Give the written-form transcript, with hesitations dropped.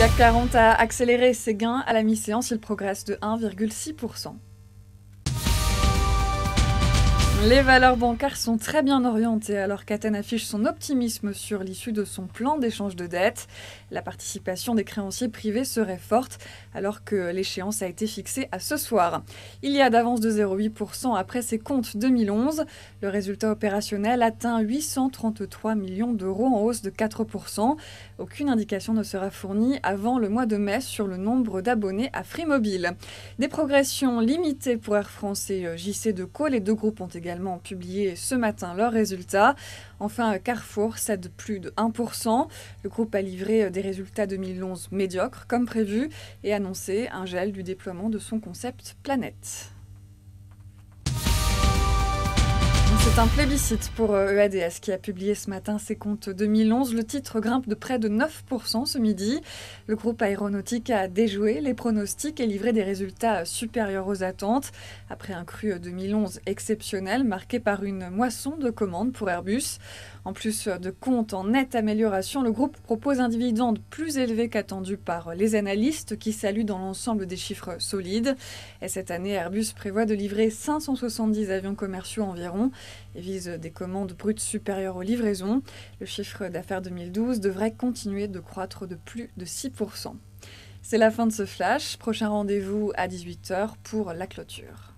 CAC 40 a accéléré ses gains à la mi-séance, il progresse de 1,6%. Les valeurs bancaires sont très bien orientées alors qu'Athènes affiche son optimisme sur l'issue de son plan d'échange de dette. La participation des créanciers privés serait forte alors que l'échéance a été fixée à ce soir. Il y a d'avance de 0,8% après ses comptes 2011. Le résultat opérationnel atteint 833 millions d'euros en hausse de 4%. Aucune indication ne sera fournie avant le mois de mai sur le nombre d'abonnés à Free Mobile. Des progressions limitées pour Air France et JC2Co. Les deux groupes ont également publié ce matin leurs résultats. Enfin, Carrefour cède plus de 1%. Le groupe a livré des résultats 2011 médiocres comme prévu et annoncé un gel du déploiement de son concept Planète. C'est un plébiscite pour EADS qui a publié ce matin ses comptes 2011. Le titre grimpe de près de 9% ce midi. Le groupe aéronautique a déjoué les pronostics et livré des résultats supérieurs aux attentes. Après un cru 2011 exceptionnel marqué par une moisson de commandes pour Airbus. En plus de comptes en nette amélioration, le groupe propose un dividende plus élevé qu'attendu par les analystes qui saluent dans l'ensemble des chiffres solides. Et cette année, Airbus prévoit de livrer 570 avions commerciaux environ et vise des commandes brutes supérieures aux livraisons. Le chiffre d'affaires 2012 devrait continuer de croître de plus de 6%. C'est la fin de ce flash. Prochain rendez-vous à 18h pour la clôture.